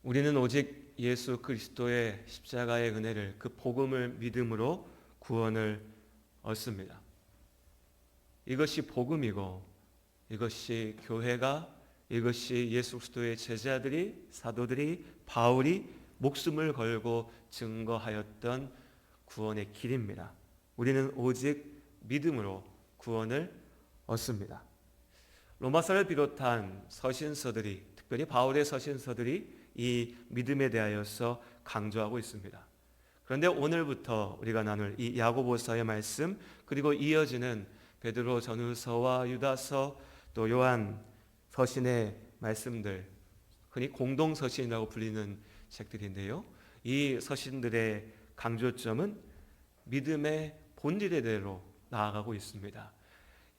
우리는 오직 예수 그리스도의 십자가의 은혜를, 그 복음을 믿음으로 구원을 얻습니다. 이것이 복음이고, 이것이 교회가, 이것이 예수 그리스도의 제자들이, 사도들이, 바울이 목숨을 걸고 증거하였던 구원의 길입니다. 우리는 오직 믿음으로 구원을 얻습니다. 로마서를 비롯한 서신서들이, 특별히 바울의 서신서들이 이 믿음에 대하여서 강조하고 있습니다. 그런데 오늘부터 우리가 나눌 이 야고보서의 말씀, 그리고 이어지는 베드로 전후서와 유다서, 또 요한 서신의 말씀들, 흔히 공동서신이라고 불리는 책들인데요, 이 서신들의 강조점은 믿음의 본질에 대로 나아가고 있습니다.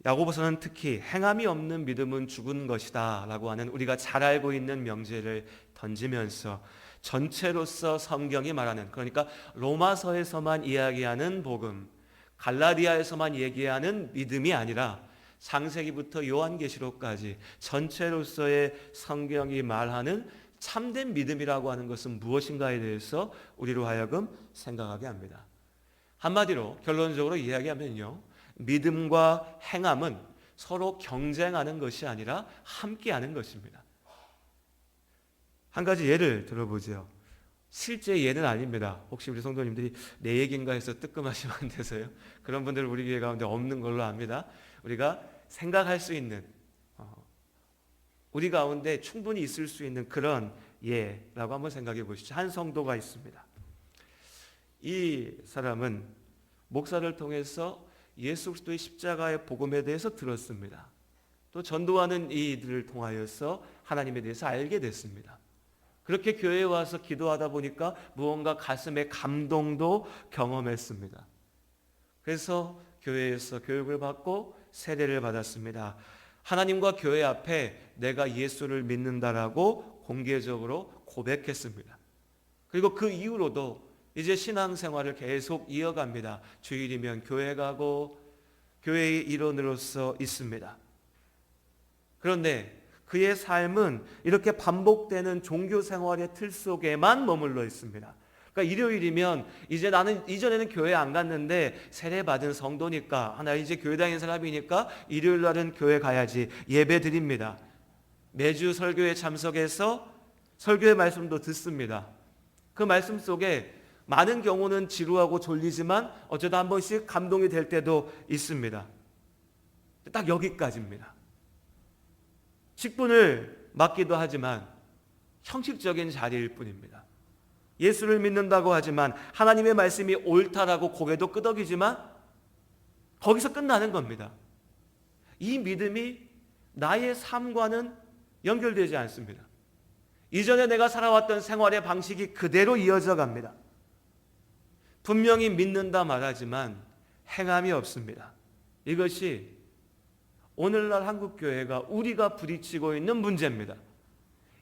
야고보서는 특히 행함이 없는 믿음은 죽은 것이다 라고 하는 우리가 잘 알고 있는 명제를 던지면서 전체로서 성경이 말하는, 그러니까 로마서에서만 이야기하는 복음, 갈라디아에서만 얘기하는 믿음이 아니라 창세기부터 요한계시록까지 전체로서의 성경이 말하는 참된 믿음이라고 하는 것은 무엇인가에 대해서 우리로 하여금 생각하게 합니다. 한마디로 결론적으로 이야기하면요, 믿음과 행함은 서로 경쟁하는 것이 아니라 함께하는 것입니다. 한 가지 예를 들어보죠. 실제 예는 아닙니다. 혹시 우리 성도님들이 내 얘기인가 해서 뜨끔하시면 안 되세요. 그런 분들은 우리 교회 가운데 없는 걸로 압니다. 우리가 생각할 수 있는, 우리 가운데 충분히 있을 수 있는 그런 예라고 한번 생각해 보시죠. 한 성도가 있습니다. 이 사람은 목사를 통해서 예수 그리스도의 십자가의 복음에 대해서 들었습니다. 또 전도하는 이들을 통하여서 하나님에 대해서 알게 됐습니다. 그렇게 교회에 와서 기도하다 보니까 무언가 가슴의 감동도 경험했습니다. 그래서 교회에서 교육을 받고 세례를 받았습니다. 하나님과 교회 앞에 내가 예수를 믿는다라고 공개적으로 고백했습니다. 그리고 그 이후로도 이제 신앙생활을 계속 이어갑니다. 주일이면 교회 가고 교회의 일원으로서 있습니다. 그런데 그의 삶은 이렇게 반복되는 종교 생활의 틀 속에만 머물러 있습니다. 그러니까 일요일이면 이제 나는 이전에는 교회 안 갔는데 세례 받은 성도니까, 나 이제 교회 다니는 사람이니까 일요일 날은 교회 가야지, 예배 드립니다. 매주 설교에 참석해서 설교의 말씀도 듣습니다. 그 말씀 속에 많은 경우는 지루하고 졸리지만 어쩌다 한 번씩 감동이 될 때도 있습니다. 딱 여기까지입니다. 직분을 맡기도 하지만 형식적인 자리일 뿐입니다. 예수를 믿는다고 하지만 하나님의 말씀이 옳다라고 고개도 끄덕이지만 거기서 끝나는 겁니다. 이 믿음이 나의 삶과는 연결되지 않습니다. 이전에 내가 살아왔던 생활의 방식이 그대로 이어져 갑니다. 분명히 믿는다 말하지만 행함이 없습니다. 이것이 오늘날 한국교회가 우리가 부딪히고 있는 문제입니다.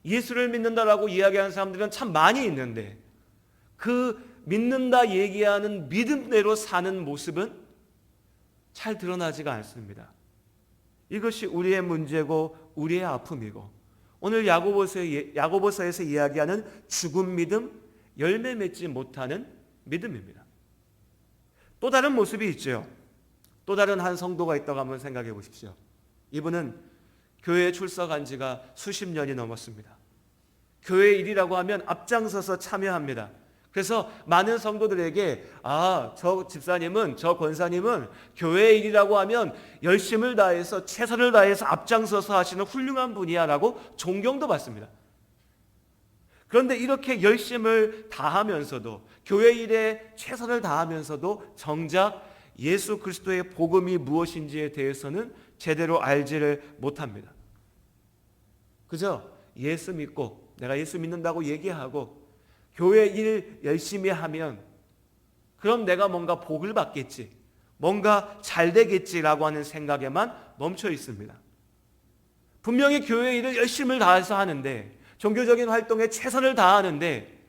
예수를 믿는다라고 이야기하는 사람들은 참 많이 있는데 그 믿는다 얘기하는 믿음대로 사는 모습은 잘 드러나지가 않습니다. 이것이 우리의 문제고 우리의 아픔이고, 오늘 야고보서에서 이야기하는 죽은 믿음, 열매 맺지 못하는 믿음입니다. 또 다른 모습이 있죠. 또 다른 한 성도가 있다고 한번 생각해 보십시오. 이분은 교회에 출석한 지가 수십 년이 넘었습니다. 교회 일이라고 하면 앞장서서 참여합니다. 그래서 많은 성도들에게 저 집사님은, 저 권사님은 교회 일이라고 하면 열심을 다해서 최선을 다해서 앞장서서 하시는 훌륭한 분이야 라고 존경도 받습니다. 그런데 이렇게 열심을 다하면서도, 교회 일에 최선을 다하면서도 정작 예수 그리스도의 복음이 무엇인지에 대해서는 제대로 알지를 못합니다. 그저 예수 믿고 내가 예수 믿는다고 얘기하고 교회 일 열심히 하면 그럼 내가 뭔가 복을 받겠지, 뭔가 잘 되겠지라고 하는 생각에만 멈춰 있습니다. 분명히 교회 일을 열심을 다해서 하는데, 종교적인 활동에 최선을 다하는데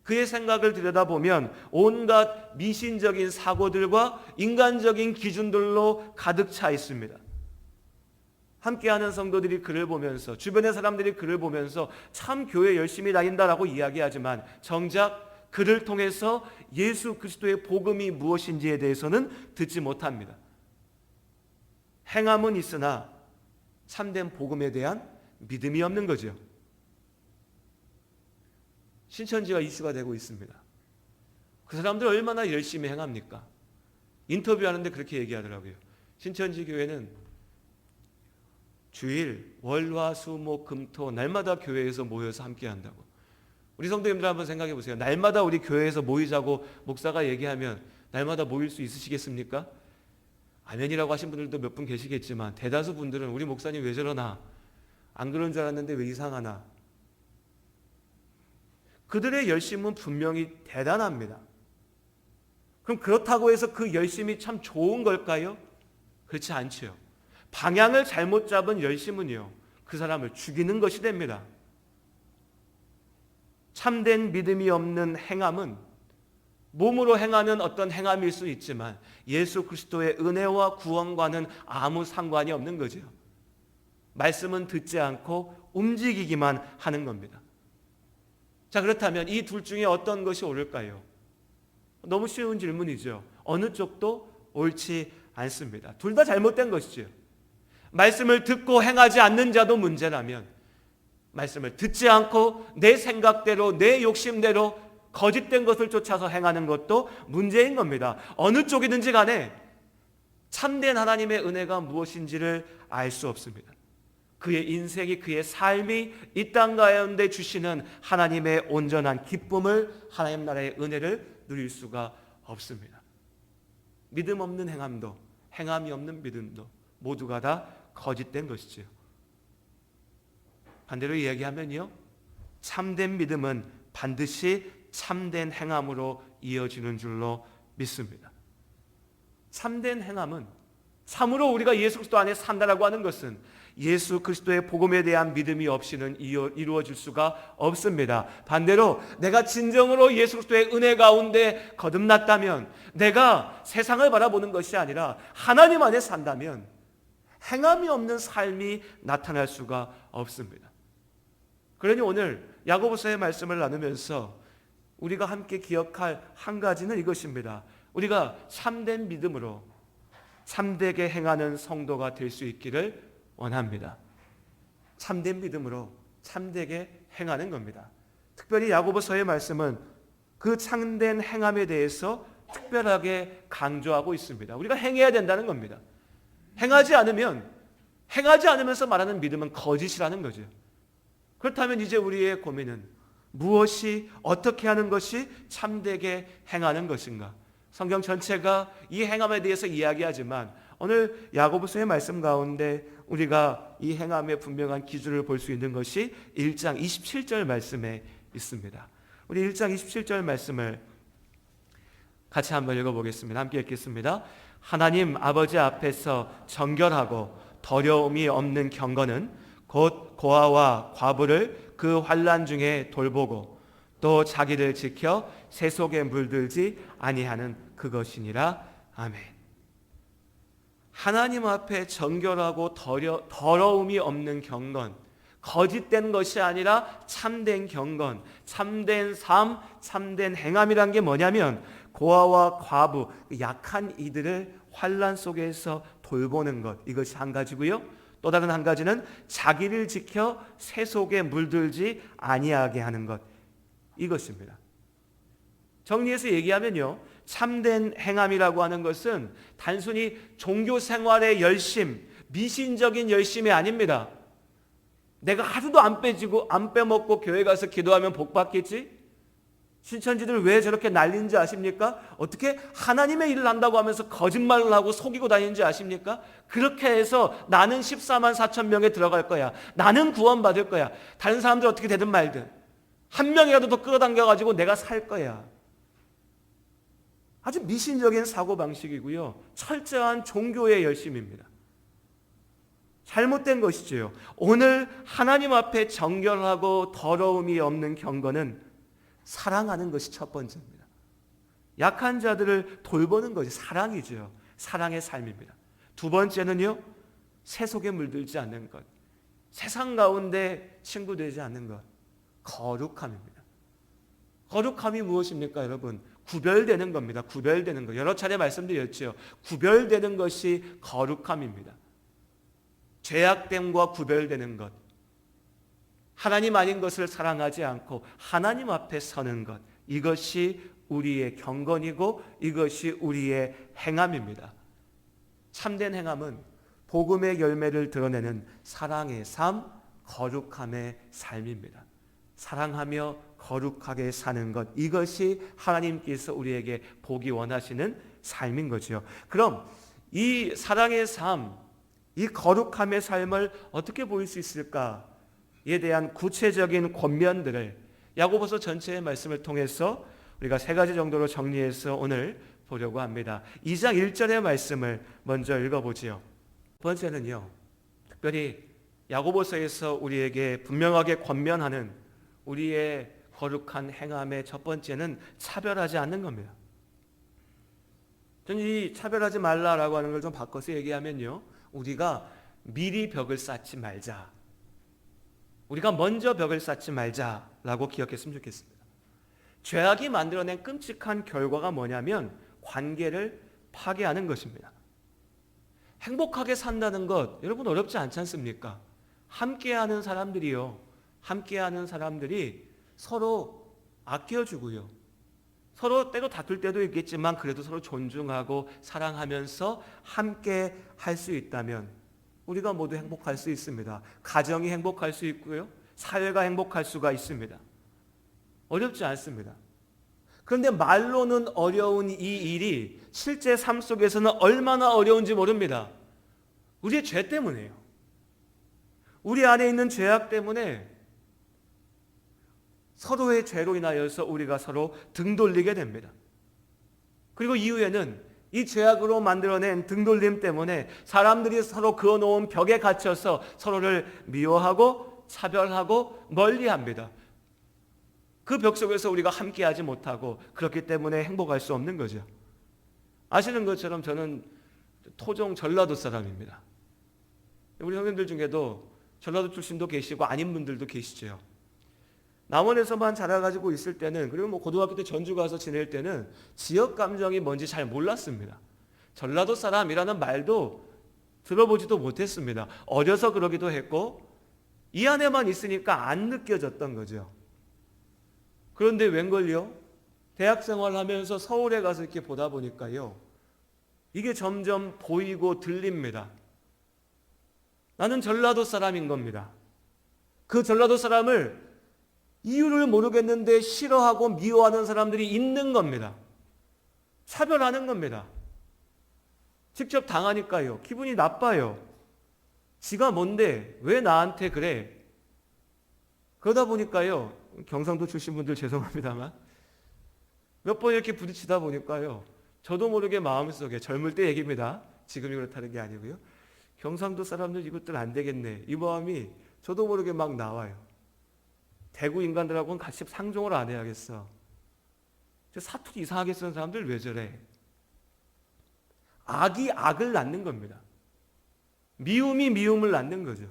그의 생각을 들여다보면 온갖 미신적인 사고들과 인간적인 기준들로 가득 차 있습니다. 함께하는 성도들이 그를 보면서, 주변의 사람들이 그를 보면서 참 교회 열심히 다닌다라고 이야기하지만 정작 그를 통해서 예수 그리스도의 복음이 무엇인지에 대해서는 듣지 못합니다. 행함은 있으나 참된 복음에 대한 믿음이 없는 거죠. 신천지가 이슈가 되고 있습니다. 그 사람들 얼마나 열심히 행합니까? 인터뷰하는데 그렇게 얘기하더라고요. 신천지 교회는 주일, 월, 화, 수, 목, 금, 토 날마다 교회에서 모여서 함께 한다고. 우리 성도님들 한번 생각해 보세요. 날마다 우리 교회에서 모이자고 목사가 얘기하면 날마다 모일 수 있으시겠습니까? 아멘이라고 하신 분들도 몇 분 계시겠지만 대다수 분들은 우리 목사님 왜 저러나, 안 그런 줄 알았는데 왜 이상하나. 그들의 열심은 분명히 대단합니다. 그럼 그렇다고 해서 그 열심이 참 좋은 걸까요? 그렇지 않죠. 방향을 잘못 잡은 열심은요, 그 사람을 죽이는 것이 됩니다. 참된 믿음이 없는 행함은 몸으로 행하는 어떤 행함일 수 있지만 예수 그리스도의 은혜와 구원과는 아무 상관이 없는 거죠. 말씀은 듣지 않고 움직이기만 하는 겁니다. 자, 그렇다면 이 둘 중에 어떤 것이 옳을까요? 너무 쉬운 질문이죠. 어느 쪽도 옳지 않습니다. 둘 다 잘못된 것이죠. 말씀을 듣고 행하지 않는 자도 문제라면 말씀을 듣지 않고 내 생각대로 내 욕심대로 거짓된 것을 쫓아서 행하는 것도 문제인 겁니다. 어느 쪽이든지 간에 참된 하나님의 은혜가 무엇인지를 알 수 없습니다. 그의 인생이, 그의 삶이 이 땅 가운데 주시는 하나님의 온전한 기쁨을, 하나님 나라의 은혜를 누릴 수가 없습니다. 믿음 없는 행함도 행함이 없는 믿음도 모두가 다 거짓된 것이지요. 반대로 이야기하면요, 참된 믿음은 반드시 참된 행함으로 이어지는 줄로 믿습니다. 참된 행함은, 참으로 우리가 예수 그리스도 안에 산다라고 하는 것은 예수 그리스도의 복음에 대한 믿음이 없이는 이루어질 수가 없습니다. 반대로 내가 진정으로 예수 그리스도의 은혜 가운데 거듭났다면, 내가 세상을 바라보는 것이 아니라 하나님 안에 산다면 행함이 없는 삶이 나타날 수가 없습니다. 그러니 오늘 야고보서의 말씀을 나누면서 우리가 함께 기억할 한 가지는 이것입니다. 우리가 참된 믿음으로 참되게 행하는 성도가 될 수 있기를 원합니다. 참된 믿음으로 참되게 행하는 겁니다. 특별히 야고보서의 말씀은 그 참된 행함에 대해서 특별하게 강조하고 있습니다. 우리가 행해야 된다는 겁니다. 행하지 않으면서 말하는 믿음은 거짓이라는 거죠. 그렇다면 이제 우리의 고민은 무엇이, 어떻게 하는 것이 참되게 행하는 것인가? 성경 전체가 이 행함에 대해서 이야기하지만 오늘 야고보서의 말씀 가운데 우리가 이 행함의 분명한 기준을 볼 수 있는 것이 1장 27절 말씀에 있습니다. 우리 1장 27절 말씀을 같이 한번 읽어보겠습니다. 함께 읽겠습니다. 하나님 아버지 앞에서 정결하고 더러움이 없는 경건은 곧 고아와 과부를 그 환난 중에 돌보고 또 자기를 지켜 새 속에 물들지 아니하는 그것이니라. 아멘. 하나님 앞에 정결하고 더러움이 없는 경건, 거짓된 것이 아니라 참된 경건, 참된 삶, 참된 행함이란 게 뭐냐면 고아와 과부, 약한 이들을 환난 속에서 돌보는 것, 이것이 한 가지고요. 또 다른 한 가지는 자기를 지켜 새 속에 물들지 아니하게 하는 것, 이것입니다. 정리해서 얘기하면요, 참된 행함이라고 하는 것은 단순히 종교 생활의 열심, 미신적인 열심이 아닙니다. 내가 하루도 안 빼먹고 교회 가서 기도하면 복 받겠지? 신천지들 왜 저렇게 난리인지 아십니까? 어떻게 하나님의 일을 한다고 하면서 거짓말을 하고 속이고 다니는지 아십니까? 그렇게 해서 나는 14만 4천 명에 들어갈 거야, 나는 구원받을 거야, 다른 사람들 어떻게 되든 말든 한 명이라도 더 끌어당겨가지고 내가 살 거야. 아주 미신적인 사고방식이고요, 철저한 종교의 열심입니다. 잘못된 것이지요. 오늘 하나님 앞에 정결하고 더러움이 없는 경건은 사랑하는 것이 첫 번째입니다. 약한 자들을 돌보는 것이 사랑이죠. 사랑의 삶입니다. 두 번째는요, 세속에 물들지 않는 것, 세상 가운데 친구 되지 않는 것, 거룩함입니다. 거룩함이 무엇입니까, 여러분? 구별되는 겁니다. 구별되는 것. 여러 차례 말씀드렸죠. 구별되는 것이 거룩함입니다. 죄악됨과 구별되는 것. 하나님 아닌 것을 사랑하지 않고 하나님 앞에 서는 것. 이것이 우리의 경건이고 이것이 우리의 행함입니다. 참된 행함은 복음의 열매를 드러내는 사랑의 삶, 거룩함의 삶입니다. 사랑하며 거룩하게 사는 것, 이것이 하나님께서 우리에게 보기 원하시는 삶인 거죠. 그럼 이 사랑의 삶, 이 거룩함의 삶을 어떻게 보일 수 있을까에 대한 구체적인 권면들을 야고보서 전체의 말씀을 통해서 우리가 세 가지 정도로 정리해서 오늘 보려고 합니다. 2장 1절의 말씀을 먼저 읽어보지요. 첫 번째는요, 특별히 야고보서에서 우리에게 분명하게 권면하는 우리의 거룩한 행함의 첫 번째는 차별하지 않는 겁니다. 저는 이 차별하지 말라라고 하는 걸 좀 바꿔서 얘기하면요, 우리가 미리 벽을 쌓지 말자, 우리가 먼저 벽을 쌓지 말자라고 기억했으면 좋겠습니다. 죄악이 만들어낸 끔찍한 결과가 뭐냐면 관계를 파괴하는 것입니다. 행복하게 산다는 것, 여러분 어렵지 않지 않습니까? 함께하는 사람들이요, 함께하는 사람들이 서로 아껴주고요, 서로 때로 다툴 때도 있겠지만 그래도 서로 존중하고 사랑하면서 함께 할 수 있다면 우리가 모두 행복할 수 있습니다. 가정이 행복할 수 있고요, 사회가 행복할 수가 있습니다. 어렵지 않습니다. 그런데 말로는 어려운 이 일이 실제 삶 속에서는 얼마나 어려운지 모릅니다. 우리의 죄 때문에요. 우리 안에 있는 죄악 때문에 서로의 죄로 인하여서 우리가 서로 등 돌리게 됩니다. 그리고 이후에는 이 죄악으로 만들어낸 등돌림 때문에 사람들이 서로 그어놓은 벽에 갇혀서 서로를 미워하고 차별하고 멀리합니다. 그 벽 속에서 우리가 함께하지 못하고 그렇기 때문에 행복할 수 없는 거죠. 아시는 것처럼 저는 토종 전라도 사람입니다. 우리 형님들 중에도 전라도 출신도 계시고 아닌 분들도 계시죠. 남원에서만 자라가지고 있을 때는, 그리고 뭐 고등학교 때 전주 가서 지낼 때는 지역 감정이 뭔지 잘 몰랐습니다. 전라도 사람이라는 말도 들어보지도 못했습니다. 어려서 그러기도 했고 이 안에만 있으니까 안 느껴졌던 거죠. 그런데 웬걸요? 대학 생활하면서 서울에 가서 이렇게 보다 보니까요, 이게 점점 보이고 들립니다. 나는 전라도 사람인 겁니다. 그 전라도 사람을 이유를 모르겠는데 싫어하고 미워하는 사람들이 있는 겁니다. 차별하는 겁니다. 직접 당하니까요, 기분이 나빠요. 지가 뭔데 왜 나한테 그래? 그러다 보니까요, 경상도 출신 분들 죄송합니다만 몇 번 이렇게 부딪히다 보니까요, 저도 모르게 마음속에, 젊을 때 얘기입니다, 지금이 그렇다는 게 아니고요, 경상도 사람들 이것들 안 되겠네, 이 마음이 저도 모르게 막 나와요. 대구 인간들하고는 같이 상종을 안 해야겠어. 사투리 이상하게 쓰는 사람들 왜 저래? 악이 악을 낳는 겁니다. 미움이 미움을 낳는 거죠.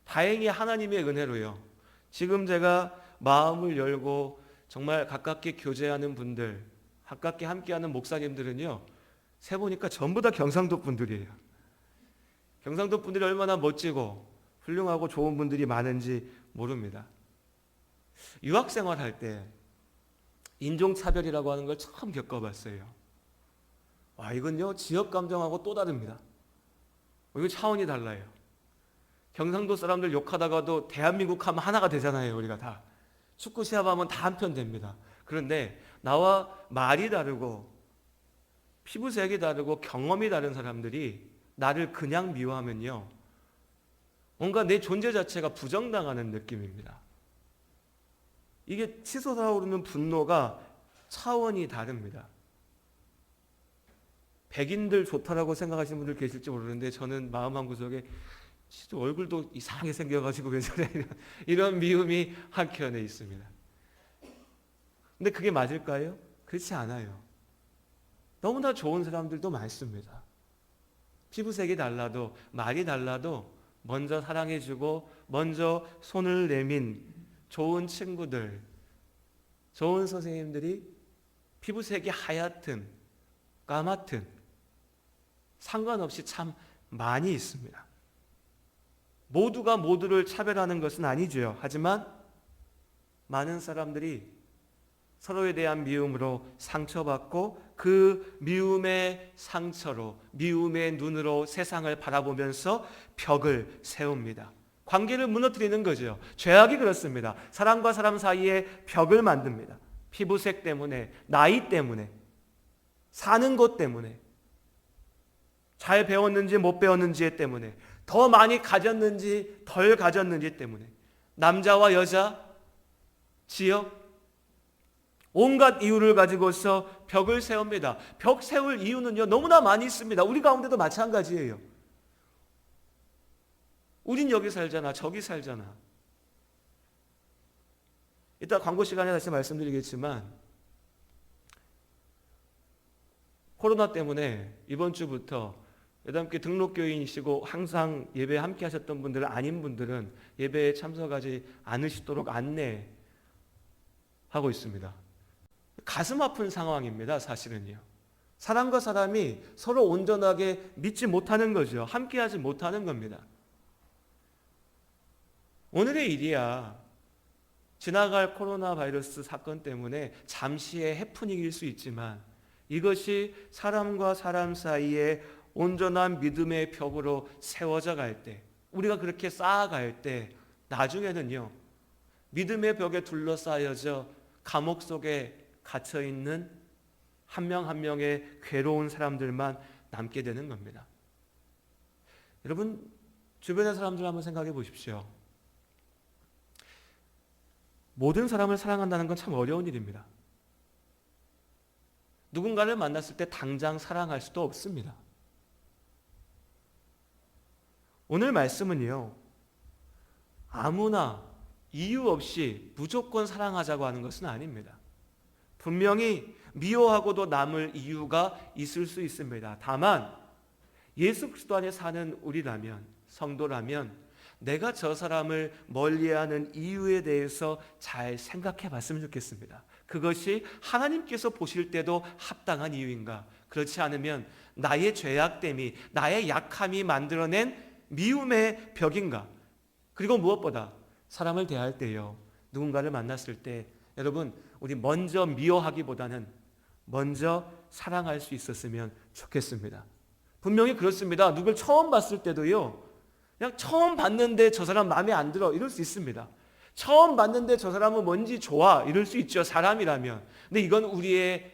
다행히 하나님의 은혜로요, 지금 제가 마음을 열고 정말 가깝게 교제하는 분들, 가깝게 함께하는 목사님들은요, 세보니까 전부 다 경상도 분들이에요. 경상도 분들이 얼마나 멋지고 훌륭하고 좋은 분들이 많은지 모릅니다. 유학생활 할 때 인종차별이라고 하는 걸 처음 겪어봤어요. 와, 이건요, 지역 감정하고 또 다릅니다. 이건 차원이 달라요. 경상도 사람들 욕하다가도 대한민국 하면 하나가 되잖아요. 우리가 다 축구 시합하면 다 한편 됩니다. 그런데 나와 말이 다르고 피부색이 다르고 경험이 다른 사람들이 나를 그냥 미워하면요, 뭔가 내 존재 자체가 부정당하는 느낌입니다. 이게 치솟아오르는 분노가 차원이 다릅니다. 백인들 좋다라고 생각하시는 분들 계실지 모르는데 저는 마음 한구석에 얼굴도 이상하게 생겨가지고 왜 저래, 이런 미움이 한켠에 있습니다. 근데 그게 맞을까요? 그렇지 않아요. 너무나 좋은 사람들도 많습니다. 피부색이 달라도 말이 달라도 먼저 사랑해주고 먼저 손을 내민 좋은 친구들, 좋은 선생님들이 피부색이 하얗든 까맣든 상관없이 참 많이 있습니다. 모두가 모두를 차별하는 것은 아니죠. 하지만 많은 사람들이 서로에 대한 미움으로 상처받고 그 미움의 상처로, 미움의 눈으로 세상을 바라보면서 벽을 세웁니다. 관계를 무너뜨리는 거죠. 죄악이 그렇습니다. 사람과 사람 사이에 벽을 만듭니다. 피부색 때문에, 나이 때문에, 사는 것 때문에, 잘 배웠는지 못 배웠는지 때문에, 더 많이 가졌는지 덜 가졌는지 때문에, 남자와 여자, 지역, 온갖 이유를 가지고서 벽을 세웁니다. 벽 세울 이유는요, 너무나 많이 있습니다. 우리 가운데도 마찬가지예요. 우린 여기 살잖아, 저기 살잖아. 이따 광고 시간에 다시 말씀드리겠지만 코로나 때문에 이번 주부터 여담께 등록교인이시고 항상 예배에 함께 하셨던 분들은 아닌 분들은 예배에 참석하지 않으시도록 안내하고 있습니다. 가슴 아픈 상황입니다. 사실은요. 사람과 사람이 서로 온전하게 믿지 못하는 거죠. 함께하지 못하는 겁니다. 오늘의 일이야 지나갈 코로나 바이러스 사건 때문에 잠시의 해프닝일 수 있지만 이것이 사람과 사람 사이에 온전한 믿음의 벽으로 세워져 갈 때, 우리가 그렇게 쌓아갈 때 나중에는요, 믿음의 벽에 둘러싸여져 감옥 속에 갇혀있는 한 명 한 명의 괴로운 사람들만 남게 되는 겁니다. 여러분, 주변의 사람들 한번 생각해 보십시오. 모든 사람을 사랑한다는 건 참 어려운 일입니다. 누군가를 만났을 때 당장 사랑할 수도 없습니다. 오늘 말씀은요, 아무나 이유 없이 무조건 사랑하자고 하는 것은 아닙니다. 분명히 미워하고도 남을 이유가 있을 수 있습니다. 다만 예수 그리스도 안에 사는 우리라면, 성도라면 내가 저 사람을 멀리하는 이유에 대해서 잘 생각해 봤으면 좋겠습니다. 그것이 하나님께서 보실 때도 합당한 이유인가? 그렇지 않으면 나의 죄악됨이, 나의 약함이 만들어낸 미움의 벽인가? 그리고 무엇보다 사람을 대할 때요, 누군가를 만났을 때 여러분, 우리 먼저 미워하기보다는 먼저 사랑할 수 있었으면 좋겠습니다. 분명히 그렇습니다. 누굴 처음 봤을 때도요, 그냥 처음 봤는데 저 사람 마음에 안 들어 이럴 수 있습니다. 처음 봤는데 저 사람은 뭔지 좋아 이럴 수 있죠, 사람이라면. 근데 이건 우리의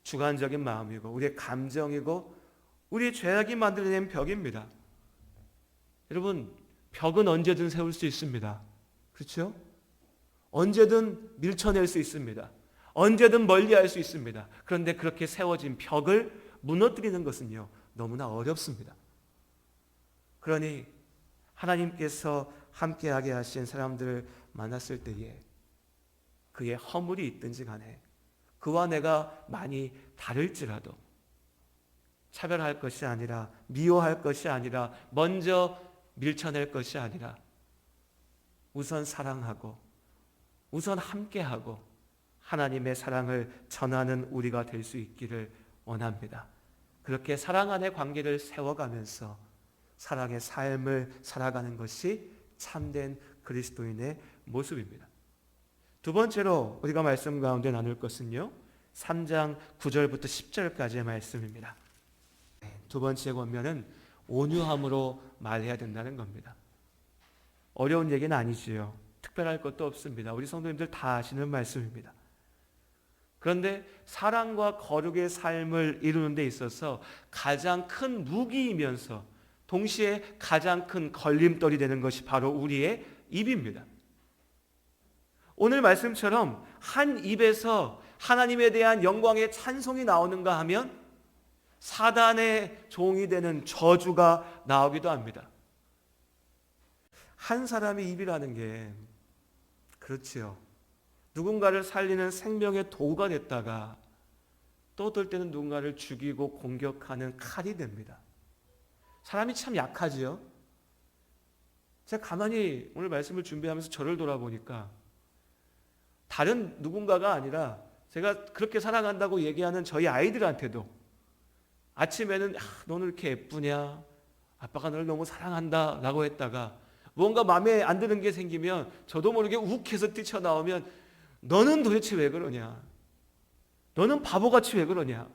주관적인 마음이고 우리의 감정이고 우리의 죄악이 만들어낸 벽입니다. 여러분, 벽은 언제든 세울 수 있습니다. 그렇죠? 언제든 밀쳐낼 수 있습니다. 언제든 멀리할 수 있습니다. 그런데 그렇게 세워진 벽을 무너뜨리는 것은요, 너무나 어렵습니다. 그러니 하나님께서 함께하게 하신 사람들을 만났을 때에 그의 허물이 있든지 간에 그와 내가 많이 다를지라도 차별할 것이 아니라, 미워할 것이 아니라, 먼저 밀쳐낼 것이 아니라 우선 사랑하고 우선 함께하고 하나님의 사랑을 전하는 우리가 될 수 있기를 원합니다. 그렇게 사랑 안의 관계를 세워가면서 사랑의 삶을 살아가는 것이 참된 그리스도인의 모습입니다. 두 번째로 우리가 말씀 가운데 나눌 것은요, 3장 9절부터 10절까지의 말씀입니다. 두 번째 권면은 온유함으로 말해야 된다는 겁니다. 어려운 얘기는 아니지요. 특별할 것도 없습니다. 우리 성도님들 다 아시는 말씀입니다. 그런데 사랑과 거룩의 삶을 이루는 데 있어서 가장 큰 무기이면서 동시에 가장 큰 걸림돌이 되는 것이 바로 우리의 입입니다. 오늘 말씀처럼 한 입에서 하나님에 대한 영광의 찬송이 나오는가 하면 사단의 종이 되는 저주가 나오기도 합니다. 한 사람의 입이라는 게 그렇지요. 누군가를 살리는 생명의 도구가 됐다가 또 어떨 때는 누군가를 죽이고 공격하는 칼이 됩니다. 사람이 참 약하지요. 제가 가만히 오늘 말씀을 준비하면서 저를 돌아보니까 다른 누군가가 아니라 제가 그렇게 사랑한다고 얘기하는 저희 아이들한테도 아침에는 너는 이렇게 예쁘냐? 아빠가 너를 너무 사랑한다 라고 했다가 무언가 마음에 안 드는 게 생기면 저도 모르게 욱해서 뛰쳐나오면 너는 도대체 왜 그러냐? 너는 바보같이 왜 그러냐?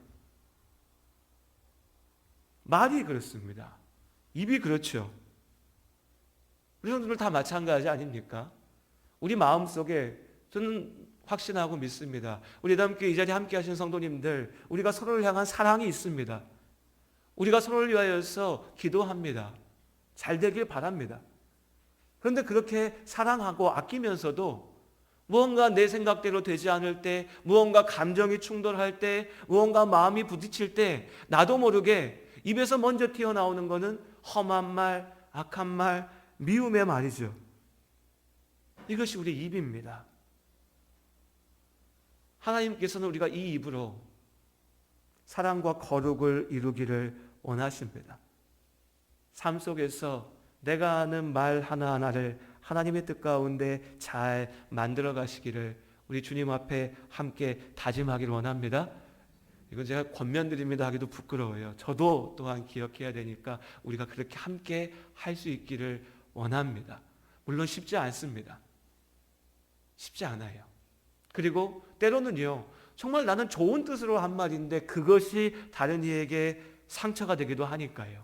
말이 그렇습니다. 입이 그렇죠. 우리 성도들 다 마찬가지 아닙니까? 우리 마음속에 저는 확신하고 믿습니다. 우리 함께 이 자리에 함께 하신 성도님들, 우리가 서로를 향한 사랑이 있습니다. 우리가 서로를 위하여서 기도합니다. 잘 되길 바랍니다. 그런데 그렇게 사랑하고 아끼면서도 무언가 내 생각대로 되지 않을 때, 무언가 감정이 충돌할 때, 무언가 마음이 부딪힐 때 나도 모르게 입에서 먼저 튀어나오는 것은 험한 말, 악한 말, 미움의 말이죠. 이것이 우리 입입니다. 하나님께서는 우리가 이 입으로 사랑과 거룩을 이루기를 원하십니다. 삶 속에서 내가 하는 말 하나하나를 하나님의 뜻 가운데 잘 만들어 가시기를 우리 주님 앞에 함께 다짐하기를 원합니다. 이건 제가 권면드립니다 하기도 부끄러워요. 저도 또한 기억해야 되니까 우리가 그렇게 함께 할 수 있기를 원합니다. 물론 쉽지 않습니다. 쉽지 않아요. 그리고 때로는요, 정말 나는 좋은 뜻으로 한 말인데 그것이 다른 이에게 상처가 되기도 하니까요.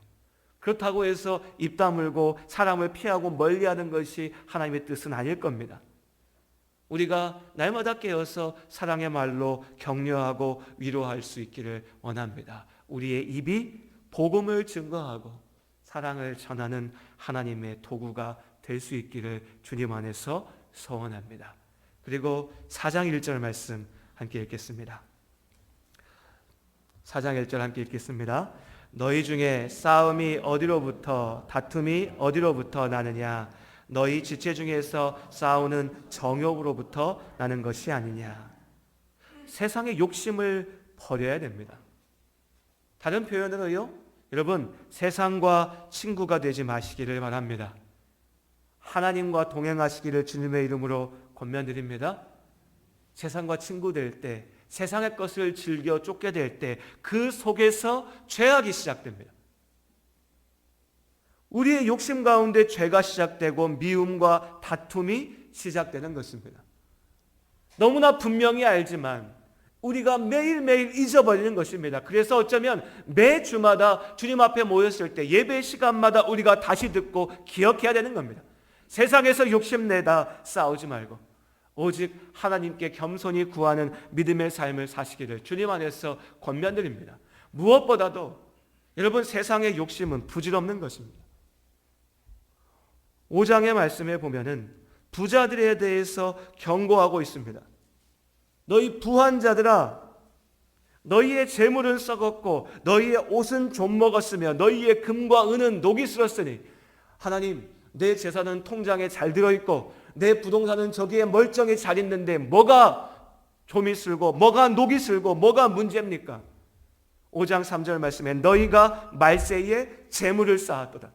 그렇다고 해서 입 다물고 사람을 피하고 멀리하는 것이 하나님의 뜻은 아닐 겁니다. 우리가 날마다 깨어서 사랑의 말로 격려하고 위로할 수 있기를 원합니다. 우리의 입이 복음을 증거하고 사랑을 전하는 하나님의 도구가 될 수 있기를 주님 안에서 소원합니다. 그리고 4장 1절 말씀 함께 읽겠습니다. 4장 1절 함께 읽겠습니다. 너희 중에 싸움이 어디로부터 다툼이 어디로부터 나느냐? 너희 지체 중에서 싸우는 정욕으로부터 나는 것이 아니냐? 세상의 욕심을 버려야 됩니다. 다른 표현으로요, 여러분 세상과 친구가 되지 마시기를 바랍니다. 하나님과 동행하시기를 주님의 이름으로 권면드립니다. 세상과 친구 될 때, 세상의 것을 즐겨 쫓게 될 때 그 속에서 죄악이 시작됩니다. 우리의 욕심 가운데 죄가 시작되고 미움과 다툼이 시작되는 것입니다. 너무나 분명히 알지만 우리가 매일매일 잊어버리는 것입니다. 그래서 어쩌면 매 주마다 주님 앞에 모였을 때 예배 시간마다 우리가 다시 듣고 기억해야 되는 겁니다. 세상에서 욕심내다 싸우지 말고 오직 하나님께 겸손히 구하는 믿음의 삶을 사시기를 주님 안에서 권면드립니다. 무엇보다도 여러분 세상의 욕심은 부질없는 것입니다. 5장의 말씀에 보면은 부자들에 대해서 경고하고 있습니다. 너희 부한 자들아, 너희의 재물은 썩었고 너희의 옷은 좀 먹었으며 너희의 금과 은은 녹이 슬었으니 하나님 내 재산은 통장에 잘 들어있고 내 부동산은 저기에 멀쩡히 잘 있는데 뭐가 좀이 슬고 뭐가 녹이 슬고 뭐가 문제입니까? 5장 3절 말씀에 너희가 말세에 재물을 쌓았도다.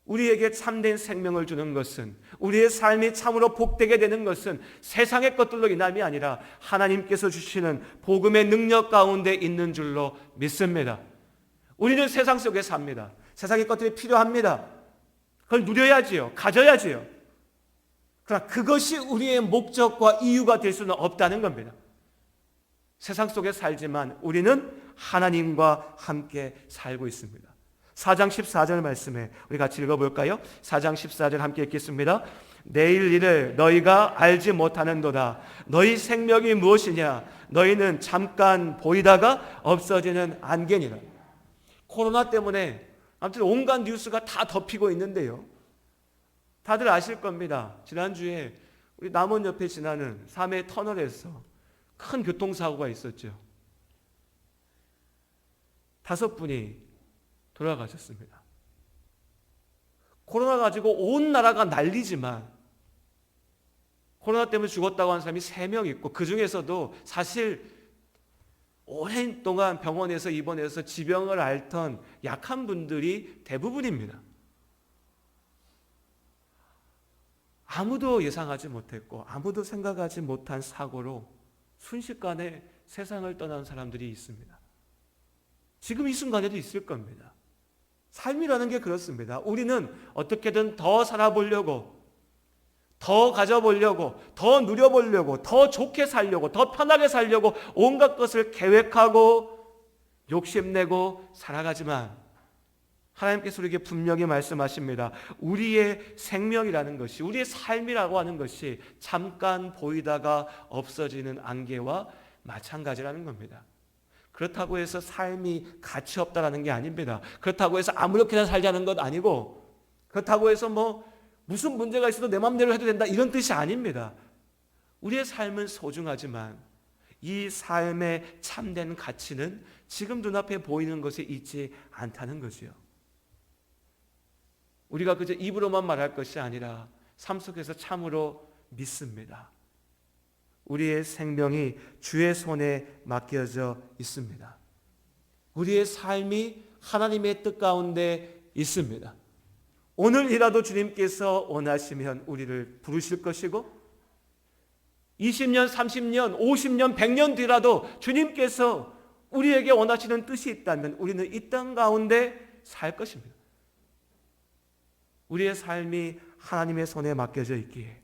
우리에게 참된 생명을 주는 것은, 우리의 삶이 참으로 복되게 되는 것은 세상의 것들로 인함이 아니라 하나님께서 주시는 복음의 능력 가운데 있는 줄로 믿습니다. 우리는 세상 속에 삽니다. 세상의 것들이 필요합니다. 그걸 누려야지요. 가져야지요. 그러나 그것이 우리의 목적과 이유가 될 수는 없다는 겁니다. 세상 속에 살지만 우리는 하나님과 함께 살고 있습니다. 4장 14절 말씀에 우리 같이 읽어볼까요? 4장 14절 함께 읽겠습니다. 내일 일을 너희가 알지 못하는도다. 너희 생명이 무엇이냐? 너희는 잠깐 보이다가 없어지는 안개니라. 코로나 때문에 아무튼 온갖 뉴스가 다 덮이고 있는데요. 다들 아실 겁니다. 지난주에 우리 남원 옆에 지나는 삼해 터널에서 큰 교통사고가 있었죠. 5분이 돌아가셨습니다. 코로나 가지고 온 나라가 난리지만 코로나 때문에 죽었다고 하는 사람이 3명 있고 그 중에서도 사실 오랜 동안 병원에서 입원해서 지병을 앓던 약한 분들이 대부분입니다. 아무도 예상하지 못했고 아무도 생각하지 못한 사고로 순식간에 세상을 떠난 사람들이 있습니다. 지금 이 순간에도 있을 겁니다. 삶이라는 게 그렇습니다. 우리는 어떻게든 더 살아보려고, 더 가져보려고, 더 누려보려고, 더 좋게 살려고, 더 편하게 살려고 온갖 것을 계획하고 욕심내고 살아가지만 하나님께서 우리에게 분명히 말씀하십니다. 우리의 생명이라는 것이, 우리의 삶이라고 하는 것이 잠깐 보이다가 없어지는 안개와 마찬가지라는 겁니다. 그렇다고 해서 삶이 가치 없다라는 게 아닙니다. 그렇다고 해서 아무렇게나 살자는 것 아니고, 그렇다고 해서 무슨 문제가 있어도 내 마음대로 해도 된다 이런 뜻이 아닙니다. 우리의 삶은 소중하지만 이 삶의 참된 가치는 지금 눈앞에 보이는 것에 있지 않다는 거지요. 우리가 그저 입으로만 말할 것이 아니라 삶 속에서 참으로 믿습니다. 우리의 생명이 주의 손에 맡겨져 있습니다. 우리의 삶이 하나님의 뜻 가운데 있습니다. 오늘이라도 주님께서 원하시면 우리를 부르실 것이고 20년, 30년, 50년, 100년 뒤라도 주님께서 우리에게 원하시는 뜻이 있다면 우리는 이 땅 가운데 살 것입니다. 우리의 삶이 하나님의 손에 맡겨져 있기에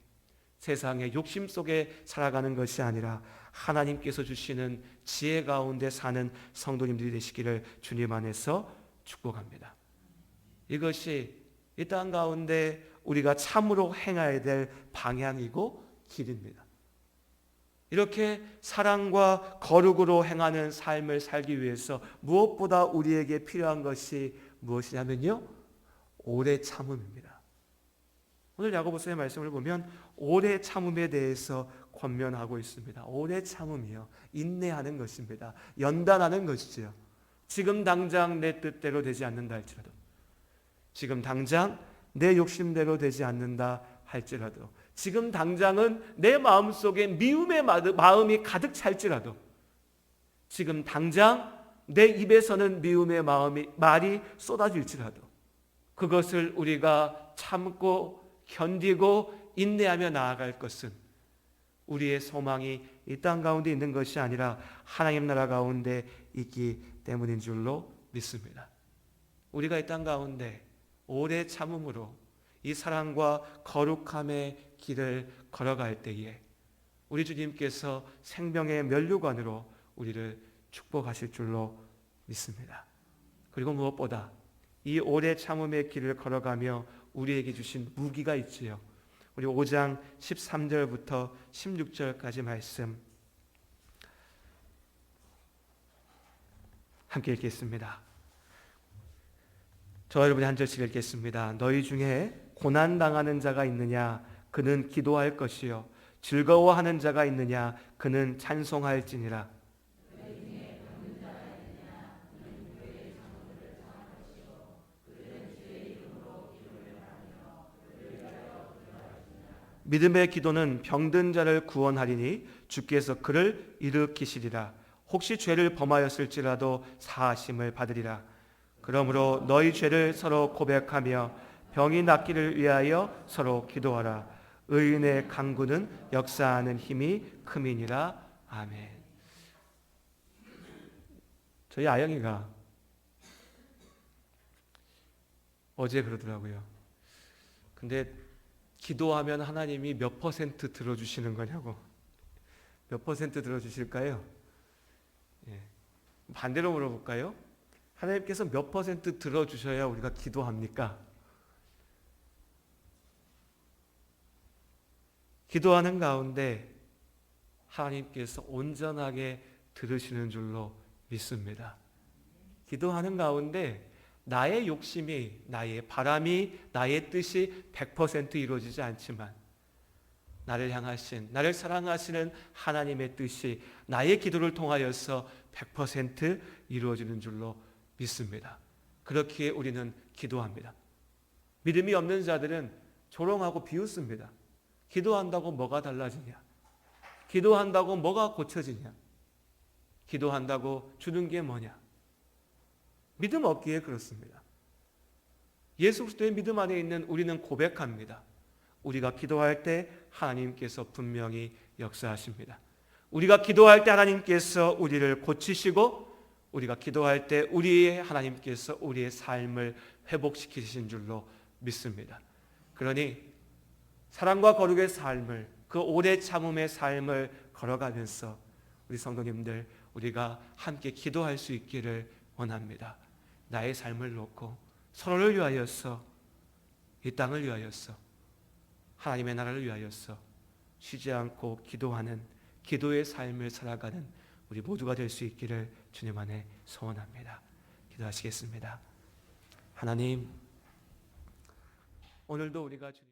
세상의 욕심 속에 살아가는 것이 아니라 하나님께서 주시는 지혜 가운데 사는 성도님들이 되시기를 주님 안에서 축복합니다. 이것이 이 땅 가운데 우리가 참으로 행해야 될 방향이고 길입니다. 이렇게 사랑과 거룩으로 행하는 삶을 살기 위해서 무엇보다 우리에게 필요한 것이 무엇이냐면요, 오래 참음입니다. 오늘 야고보서의 말씀을 보면 오래 참음에 대해서 권면하고 있습니다. 오래 참음이요, 인내하는 것입니다. 연단하는 것이죠. 지금 당장 내 뜻대로 되지 않는다 할지라도, 지금 당장 내 욕심대로 되지 않는다 할지라도, 지금 당장은 내 마음속에 미움의 마음이 가득 찰지라도, 지금 당장 내 입에서는 미움의 말이 쏟아질지라도 그것을 우리가 참고 견디고 인내하며 나아갈 것은 우리의 소망이 이 땅 가운데 있는 것이 아니라 하나님 나라 가운데 있기 때문인 줄로 믿습니다. 우리가 이 땅 가운데 오래 참음으로 이 사랑과 거룩함의 길을 걸어갈 때에 우리 주님께서 생명의 면류관으로 우리를 축복하실 줄로 믿습니다. 그리고 무엇보다 이 오래 참음의 길을 걸어가며 우리에게 주신 무기가 있지요. 우리 5장 13절부터 16절까지 말씀 함께 읽겠습니다. 저와 여러분이 한 절씩 읽겠습니다. 너희 중에 고난당하는 자가 있느냐? 그는 기도할 것이요. 즐거워하는 자가 있느냐? 그는 찬송할지니라. 믿음의 기도는 병든 자를 구원하리니 주께서 그를 일으키시리라. 혹시 죄를 범하였을지라도 사하심을 받으리라. 그러므로 너희 죄를 서로 고백하며 병이 낫기를 위하여 서로 기도하라. 의인의 간구는 역사하는 힘이 큼이니라. 아멘. 저희 아영이가 어제 그러더라고요. 근데 기도하면 하나님이 몇 퍼센트 들어주시는 거냐고. 몇 퍼센트 들어주실까요? 예. 반대로 물어볼까요? 하나님께서 몇 퍼센트 들어주셔야 우리가 기도합니까? 기도하는 가운데 하나님께서 온전하게 들으시는 줄로 믿습니다. 기도하는 가운데 나의 욕심이, 나의 바람이, 나의 뜻이 100% 이루어지지 않지만 나를 향하신, 나를 사랑하시는 하나님의 뜻이 나의 기도를 통하여서 100% 이루어지는 줄로 믿습니다. 그렇기에 우리는 기도합니다. 믿음이 없는 자들은 조롱하고 비웃습니다. 기도한다고 뭐가 달라지냐? 기도한다고 뭐가 고쳐지냐? 기도한다고 주는 게 뭐냐? 믿음 없기에 그렇습니다. 예수 그리스도의 믿음 안에 있는 우리는 고백합니다. 우리가 기도할 때 하나님께서 분명히 역사하십니다. 우리가 기도할 때 하나님께서 우리를 고치시고, 우리가 기도할 때 우리의 하나님께서 우리의 삶을 회복시키신 줄로 믿습니다. 그러니 사랑과 거룩의 삶을, 그 오래 참음의 삶을 걸어가면서 우리 성도님들, 우리가 함께 기도할 수 있기를 원합니다. 나의 삶을 놓고 서로를 위하여서, 이 땅을 위하여서, 하나님의 나라를 위하여서 쉬지 않고 기도하는, 기도의 삶을 살아가는 우리 모두가 될 수 있기를 주님 안에 소원합니다. 기도하시겠습니다. 하나님, 오늘도 우리가 주님